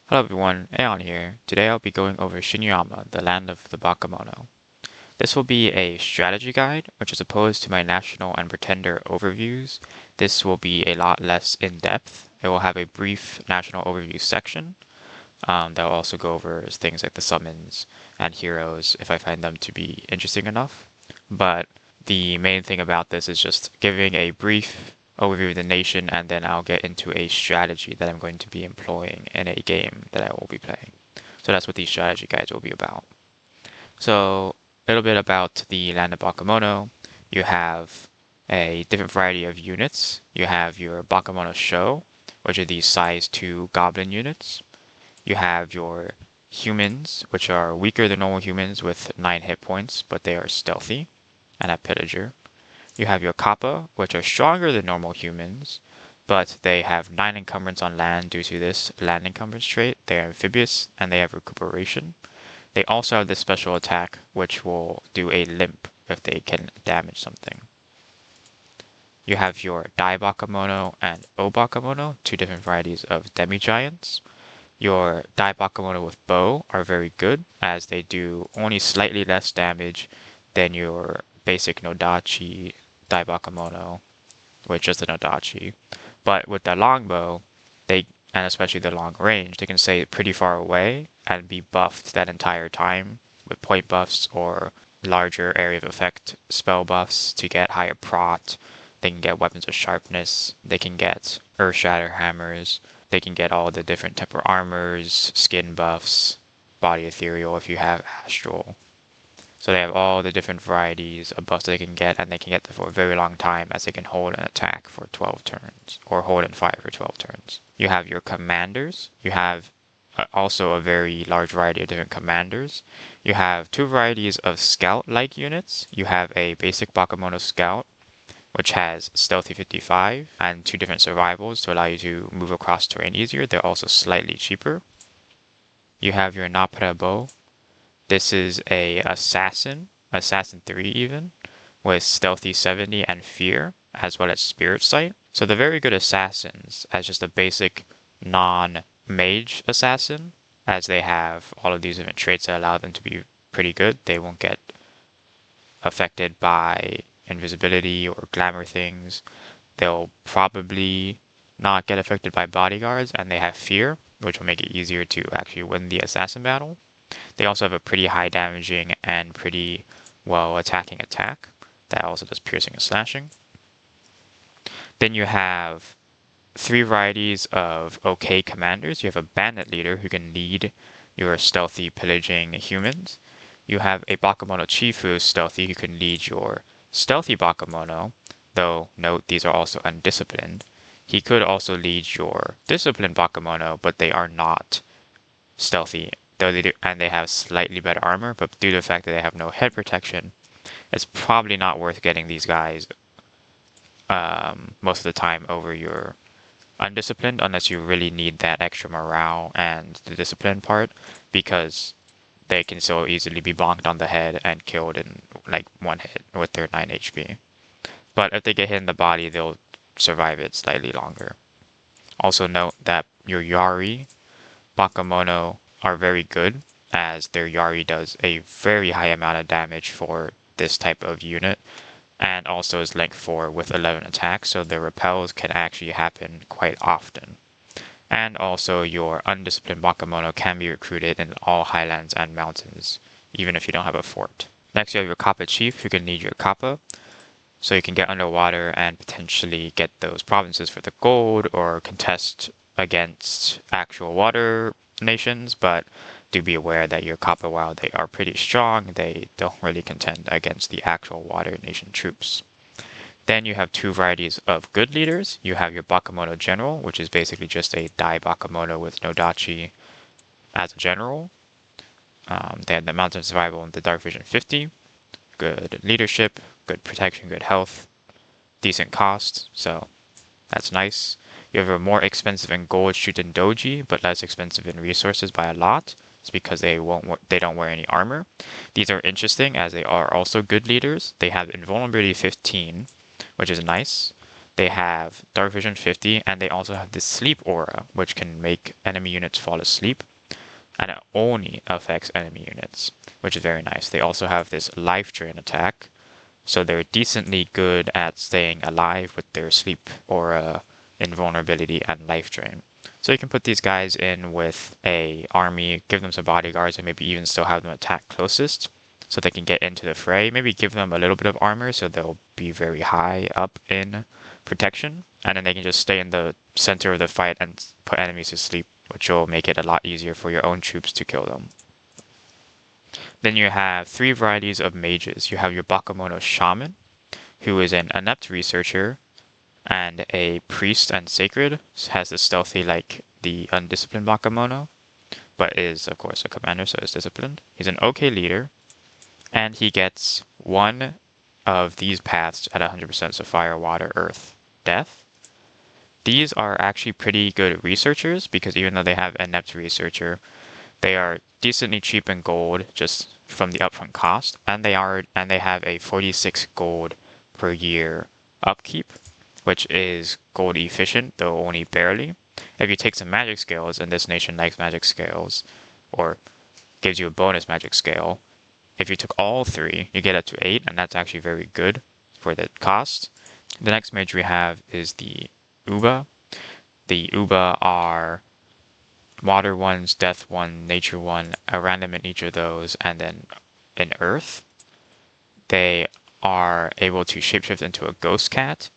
Hello everyone, Aeon here. Today I'll be going over Shinuyama, the land of the Bakemono. This will be a strategy guide, which is opposed to my national and pretender overviews. This will be a lot less in-depth. It will have a brief national overview section that will also go over things like the summons and heroes if I find them to be interesting enough. But the main thing about this is just giving a brief overview of the nation, and then I'll get into a strategy that I'm going to be employing in a game that I will be playing. So that's what these strategy guides will be about. So a little bit about the land of Bakemono. You have a different variety of units. You have your Bakemono Show, which are these size 2 goblin units. You have your humans, which are weaker than normal humans with 9 hit points, but they are stealthy and have pillager. You have your Kappa, which are stronger than normal humans, but they have 9 encumbrance on land due to this land encumbrance trait. They are amphibious and they have recuperation. They also have this special attack, which will do a limp if they can damage something. You have your Dai Bakemono and O Bakemono, 2 different varieties of demi-giants. Your Dai Bakemono with bow are very good, as they do only slightly less damage than your basic Nodachi Dai Bakemono, which is the Nodachi. But with the longbow, and especially the long range, they can stay pretty far away and be buffed that entire time with point buffs or larger area of effect spell buffs to get higher prot. They can get weapons of sharpness. They can get earth shatter hammers. They can get all the different temper armors, skin buffs, body ethereal if you have astral. So they have all the different varieties of buffs they can get, and they can get them for a very long time, as they can hold an attack for 12 turns, or hold and fire for 12 turns. You have your commanders. You have also a very large variety of different commanders. You have 2 varieties of scout-like units. You have a basic Bakemono Scout, which has Stealthy 55 and 2 different survivals to allow you to move across terrain easier. They're also slightly cheaper. You have your Napara Bow. This is a assassin 3 even, with Stealthy 70 and Fear, as well as Spirit Sight. So they're very good assassins as just a basic non-mage assassin, as they have all of these different traits that allow them to be pretty good. They won't get affected by invisibility or glamour things. They'll probably not get affected by bodyguards, and they have Fear, which will make it easier to actually win the assassin battle. They also have a pretty high damaging and pretty well attacking attack that also does piercing and slashing. Then you have 3 varieties of okay commanders. You have a bandit leader who can lead your stealthy pillaging humans. You have a Bakemono chief who is stealthy, who can lead your stealthy Bakemono, though note these are also undisciplined. He could also lead your disciplined Bakemono, but they are not stealthy, though they do, and they have slightly better armor, but due to the fact that they have no head protection, it's probably not worth getting these guys most of the time over your undisciplined, unless you really need that extra morale and the discipline part, because they can so easily be bonked on the head and killed in like 1 hit with their 9 HP. But if they get hit in the body, they'll survive it slightly longer. Also note that your Yari Bakemono are very good, as their Yari does a very high amount of damage for this type of unit, and also is length 4 with 11 attacks, so their repels can actually happen quite often. And also your undisciplined Bakemono can be recruited in all highlands and mountains, even if you don't have a fort. Next you have your Kappa Chief, who can lead your Kappa, so you can get underwater and potentially get those provinces for the gold, or contest against actual water nations, but do be aware that your Kappa, while they are pretty strong, they don't really contend against the actual water nation troops. Then you have 2 varieties of good leaders. You have your Bakemono General, which is basically just a Dai Bakemono with Nodachi as a general. They have the Mountain Survival and the Dark Vision 50. Good leadership, good protection, good health, decent cost, so that's nice. You have a more expensive in gold Shuten Doji, but less expensive in resources by a lot. It's because they don't wear any armor. These are interesting as they are also good leaders. They have invulnerability 15, which is nice. They have Dark Vision 50, and they also have this Sleep Aura, which can make enemy units fall asleep, and it only affects enemy units, which is very nice. They also have this Life Drain attack, so they're decently good at staying alive with their Sleep Aura, Invulnerability, and Life Drain. So you can put these guys in with a army, give them some bodyguards, and maybe even still have them attack closest, so they can get into the fray. Maybe give them a little bit of armor so they'll be very high up in protection, and then they can just stay in the center of the fight and put enemies to sleep, which will make it a lot easier for your own troops to kill them. Then you have three varieties of mages. You have your Bakemono Shaman, who is an inept researcher and a priest and sacred, has the stealthy like the undisciplined Bakemono, but is of course a commander, so is disciplined. He's an okay leader, and he gets one of these paths at 100%, so fire, water, earth, death. These are actually pretty good researchers because even though they have inept researcher, they are decently cheap in gold just from the upfront cost, and they have a 46 gold per year upkeep, which is gold efficient, though only barely. If you take some magic scales, and this nation likes magic scales, or gives you a bonus magic scale, if you took all three, you get up to 8, and that's actually very good for the cost. The next mage we have is the Uba. The Uba are water ones, death one, nature one, a random in each of those, and then an earth. They are able to shapeshift into a ghost cat,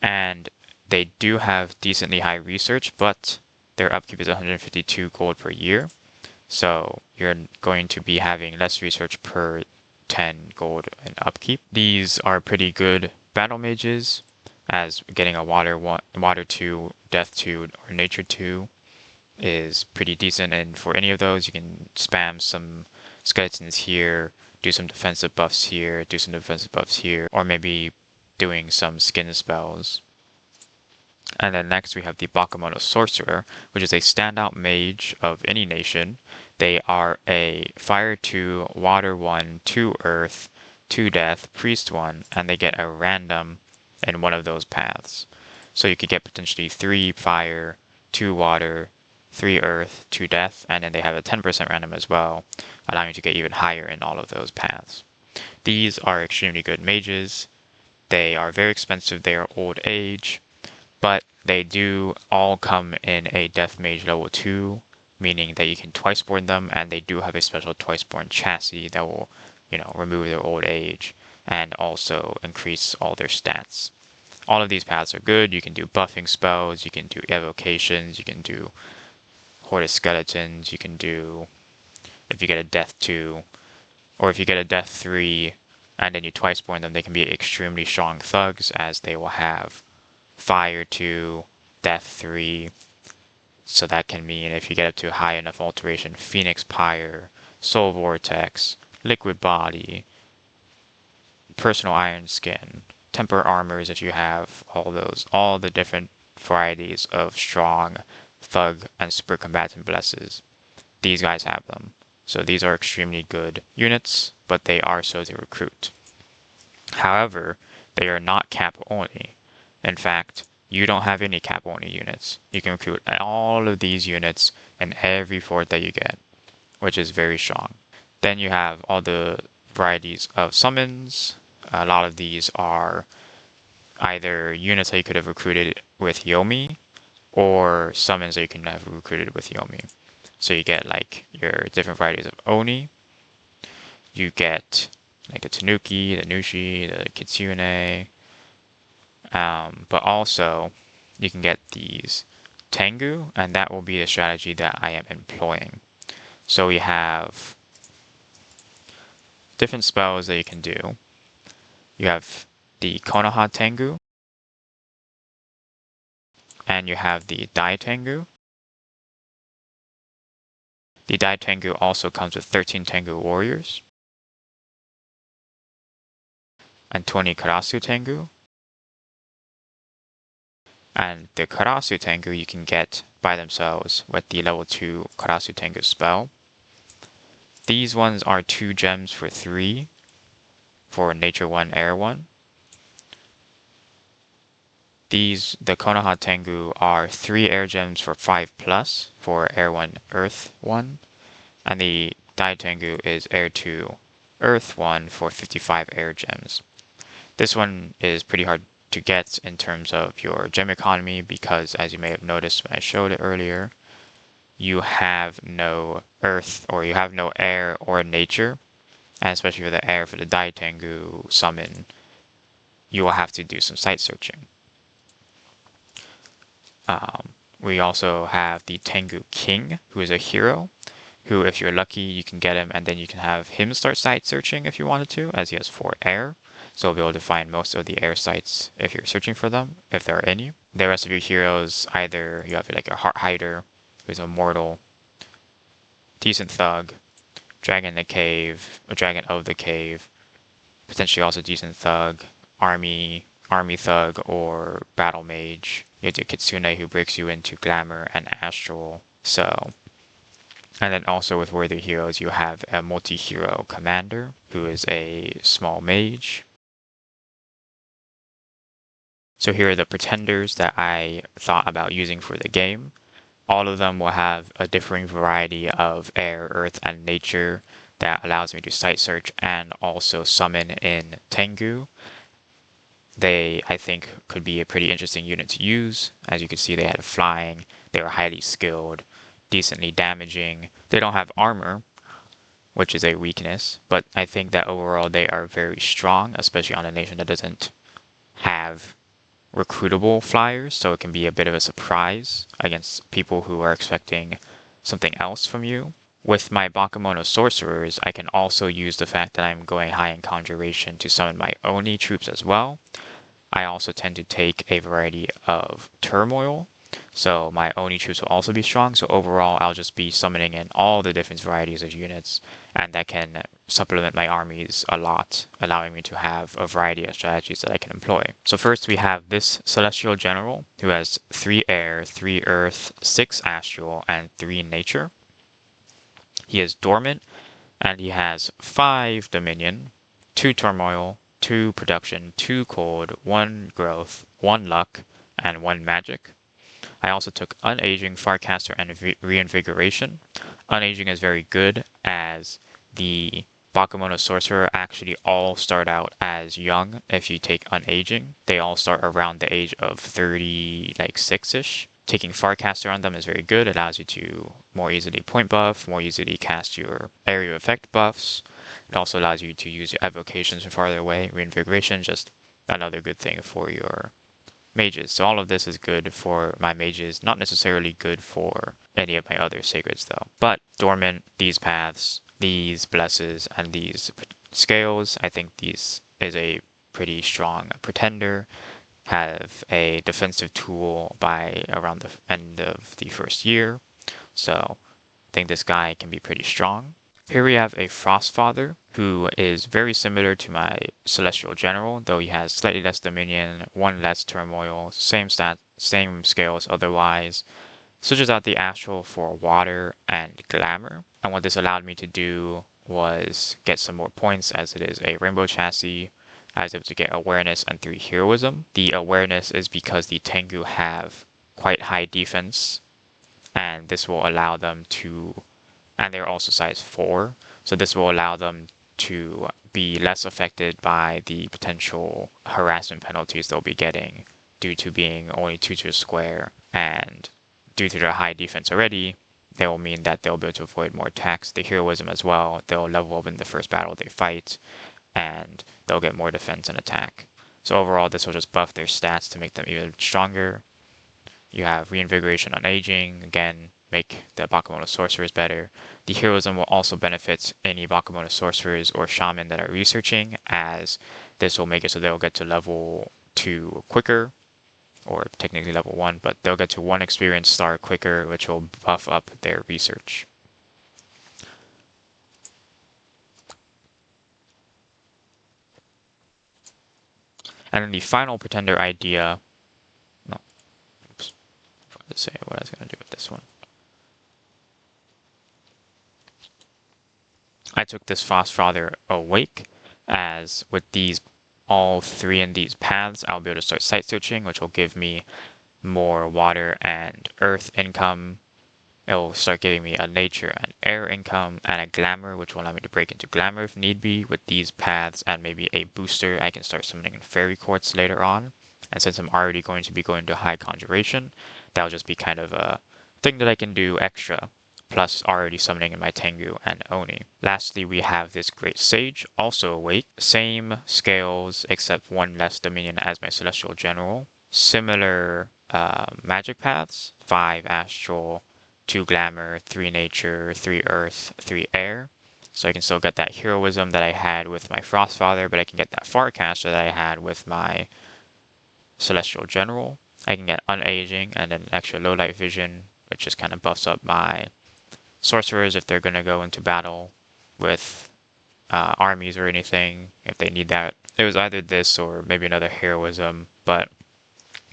and they do have decently high research, but their upkeep is 152 gold per year. So you're going to be having less research per 10 gold in upkeep. These are pretty good battle mages, as getting a water 2, death 2, or nature 2 is pretty decent, and for any of those you can spam some skeletons here, do some defensive buffs here, do some defensive buffs here, or maybe doing some skin spells. And then next we have the Bakemono Sorcerer, which is a standout mage of any nation. They are a Fire 2, Water 1, 2 Earth, 2 Death, Priest 1, and they get a random in one of those paths. So you could get potentially 3 Fire, 2 Water, 3 Earth, 2 Death, and then they have a 10% random as well, allowing you to get even higher in all of those paths. These are extremely good mages. They are very expensive, they are old age, but they do all come in a Death Mage level 2, meaning that you can twice-born them, and they do have a special twice-born chassis that will, remove their old age and also increase all their stats. All of these paths are good. You can do buffing spells, you can do evocations, you can do Horde of Skeletons, you can do, if you get a Death 2, or if you get a Death 3, and then you twice-born them, they can be extremely strong thugs, as they will have Fire 2, Death 3, so that can mean if you get up to high enough alteration, Phoenix Pyre, Soul Vortex, Liquid Body, Personal Iron Skin, Temper Armors if you have all the different varieties of strong thug and super combatant blesses. These guys have them. So these are extremely good units, but they are so to recruit. However, they are not cap only. In fact, you don't have any cap only units. You can recruit all of these units in every fort that you get, which is very strong. Then you have all the varieties of summons. A lot of these are either units that you could have recruited with Yomi, or summons that you can have recruited with Yomi. So you get like your different varieties of Oni. You get like the Tanuki, the Nushi, the Kitsune. But also you can get these Tengu, and that will be the strategy that I am employing. So we have different spells that you can do. You have the Konoha Tengu, and you have the Dai Tengu. The Dai Tengu also comes with 13 Tengu warriors and 20 Karasu Tengu. And the Karasu Tengu you can get by themselves with the level 2 Karasu Tengu spell. These ones are 2 gems for 3 for Nature 1, Air 1. the Konoha Tengu are 3 air gems for 5+, for air 1, earth 1, and the Dai Tengu is air 2, earth 1 for 55 air gems. This one is pretty hard to get in terms of your gem economy because, as you may have noticed when I showed it earlier, you have no earth, or you have no air or nature, and especially for the air for the Dai Tengu summon, you will have to do some site searching. We also have the Tengu King, who is a hero, who, if you're lucky, you can get him, and then you can have him start site searching if you wanted to, as he has 4 air. So you'll be able to find most of the air sites if you're searching for them, if there are any. The rest of your heroes, either you have like a Heart Hider, who's a mortal, decent thug, Dragon in the Cave, or Dragon of the Cave, potentially also decent thug, army thug, or battle mage. You have the Kitsune, who breaks you into glamour and astral. So, and then also with worthy heroes, you have a multi-hero commander, who is a small mage. So here are the pretenders that I thought about using for the game. All of them will have a differing variety of air, earth, and nature that allows me to site search and also summon in Tengu. They, I think, could be a pretty interesting unit to use. As you can see, they had flying, they were highly skilled, decently damaging. They don't have armor, which is a weakness, but I think that overall they are very strong, especially on a nation that doesn't have recruitable flyers, so it can be a bit of a surprise against people who are expecting something else from you. With my Bakemono sorcerers, I can also use the fact that I'm going high in conjuration to summon my Oni troops as well. I also tend to take a variety of turmoil, so my Oni troops will also be strong. So overall, I'll just be summoning in all the different varieties of units, and that can supplement my armies a lot, allowing me to have a variety of strategies that I can employ. So first we have this Celestial General, who has 3 air, 3 earth, 6 astral, and 3 nature. He is dormant, and he has 5 dominion, 2 turmoil, 2 production, 2 cold, 1 growth, 1 luck, and 1 magic. I also took Unaging, Farcaster, and Reinvigoration. Unaging is very good, as the Bakemono Sorcerer actually all start out as young if you take Unaging. They all start around the age of 30, like 6-ish. Taking Farcaster on them is very good. It allows you to more easily point buff, more easily cast your area effect buffs. It also allows you to use your evocations from farther away. Reinvigoration, just another good thing for your mages. So all of this is good for my mages, not necessarily good for any of my other sacreds though. But Dormant, these paths, these blesses, and these scales, I think these is a pretty strong pretender. Have a defensive tool by around the end of the first year, so I think this guy can be pretty strong. Here we have a Frostfather, who is very similar to my Celestial General, though he has slightly less dominion, 1 less turmoil, same stat, same scales otherwise. Switches out the astral for water and glamour, and what this allowed me to do was get some more points, as it is a rainbow chassis. I was able to get awareness and 3 heroism. The awareness is because the Tengu have quite high defense, and this will allow them to, and they're also size 4, so this will allow them to be less affected by the potential harassment penalties they'll be getting due to being only 2 to a square, and due to their high defense already, they will mean that they'll be able to avoid more attacks. The heroism as well, they'll level up in the first battle they fight, and they'll get more defense and attack. So overall, this will just buff their stats to make them even stronger. You have Reinvigoration on Aging, again, make the Bakemono Sorcerers better. The Heroism will also benefit any Bakemono Sorcerers or Shaman that are researching, as this will make it so they'll get to level 2 quicker, or technically level 1, but they'll get to 1 experience star quicker, which will buff up their research. And then the final pretender idea, no, oops, let's say what I was going to do with this one. I took this Frostfather Awake, as with these all 3 in these paths, I'll be able to start site searching, which will give me more water and earth income. It will start giving me a nature and air income and a glamour, which will allow me to break into glamour if need be with these paths, and maybe a booster. I can start summoning fairy quartz later on. And since I'm already going to be going to high conjuration, that'll just be kind of a thing that I can do extra, plus already summoning in my Tengu and Oni. Lastly, we have this Great Sage, also awake. Same scales, except 1 less dominion as my Celestial General. Similar magic paths, 5 astral, 2 glamour, 3 nature, 3 earth, 3 air. So I can still get that heroism that I had with my Frostfather, but I can get that Farcaster that I had with my Celestial General. I can get unaging and then extra low light vision, which just kind of buffs up my sorcerers if they're going to go into battle with armies or anything, if they need that. It was either this or maybe another heroism, but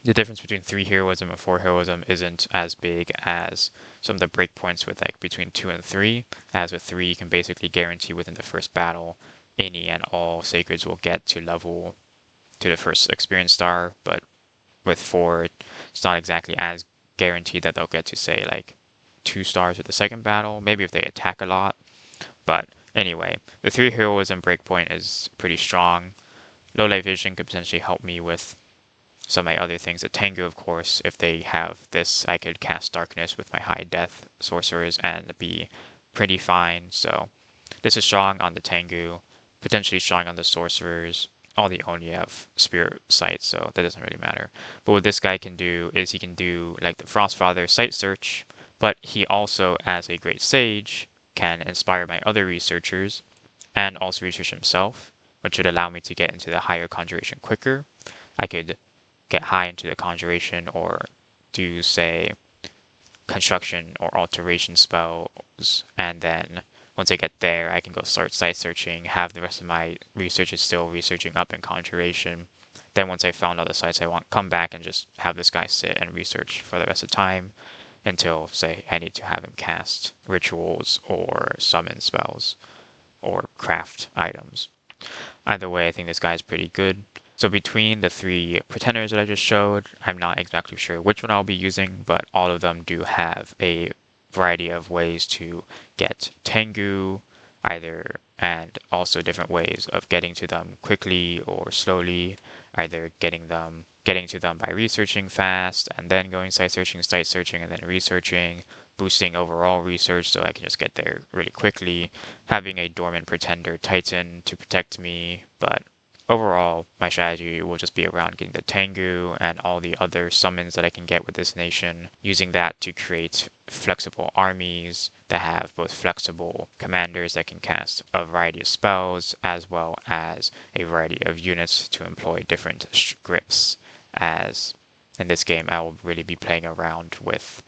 the difference between 3 heroism and 4 heroism isn't as big as some of the breakpoints with like between 2 and 3. As with 3, you can basically guarantee within the first battle any and all sacreds will get to level to the first experience star, but with 4, it's not exactly as guaranteed that they'll get to say like 2 stars with the second battle, maybe if they attack a lot. But anyway, the 3 heroism breakpoint is pretty strong. Low light vision could potentially help me with some of my other things. The Tengu, of course, if they have this, I could cast darkness with my high death sorcerers and be pretty fine. So this is strong on the Tengu, potentially strong on the sorcerers. All the Oni have spirit sight, so that doesn't really matter. But what this guy can do is he can do like the Frostfather sight search, but he also, as a great sage, can inspire my other researchers and also research himself, which would allow me to get into the higher conjuration quicker. I could get high into the conjuration or do, say, construction or alteration spells, and then once I get there, I can go start site searching, have the rest of my researchers still researching up in conjuration. Then once I found all the sites I want, come back and just have this guy sit and research for the rest of the time until, say, I need to have him cast rituals or summon spells or craft items. Either way, I think this guy is pretty good. So between the 3 pretenders that I just showed, I'm not exactly sure which one I'll be using, but all of them do have a variety of ways to get Tengu, either, and also different ways of getting to them quickly or slowly, either getting to them by researching fast and then going site searching, and then researching, boosting overall research so I can just get there really quickly, having a dormant pretender Titan to protect me, but overall, my strategy will just be around getting the Tengu and all the other summons that I can get with this nation, using that to create flexible armies that have both flexible commanders that can cast a variety of spells, as well as a variety of units to employ different scripts, as in this game I will really be playing around with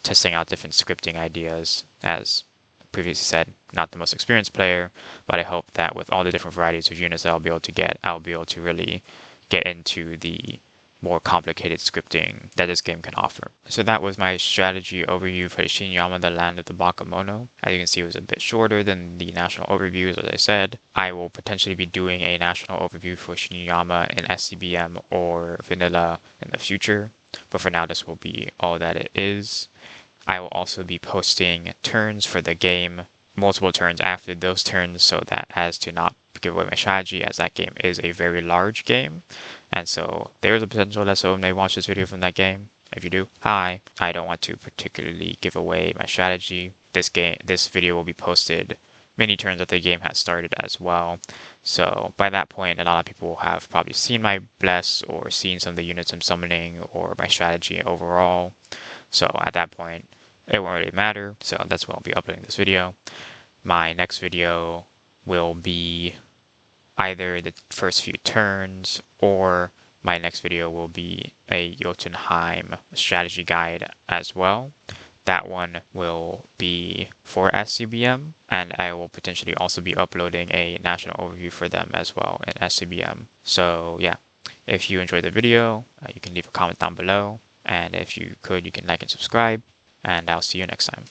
testing out different scripting ideas. As previously said, not the most experienced player, but I hope that with all the different varieties of units that I'll be able to get, I'll be able to really get into the more complicated scripting that this game can offer. So that was my strategy overview for Shinuyama, the Land of the Bakemono. As you can see, it was a bit shorter than the national overviews, as I said. I will potentially be doing a national overview for Shinuyama in SCBM or Vanilla in the future, but for now this will be all that it is. I will also be posting turns for the game, multiple turns after those turns, so that as to not give away my strategy, as that game is a very large game. And so there's a potential that someone may watch this video from that game. If you do, hi. I don't want to particularly give away my strategy. This video will be posted many turns that the game has started as well. So by that point, a lot of people will have probably seen my bless or seen some of the units I'm summoning or my strategy overall. So at that point, it won't really matter. So that's when I'll be uploading this video. My next video will be either the first few turns, or my next video will be a Jotunheim strategy guide as well. That one will be for SCBM, and I will potentially also be uploading a national overview for them as well in SCBM. So yeah, if you enjoyed the video, you can leave a comment down below, and if you could, you can like and subscribe, and I'll see you next time.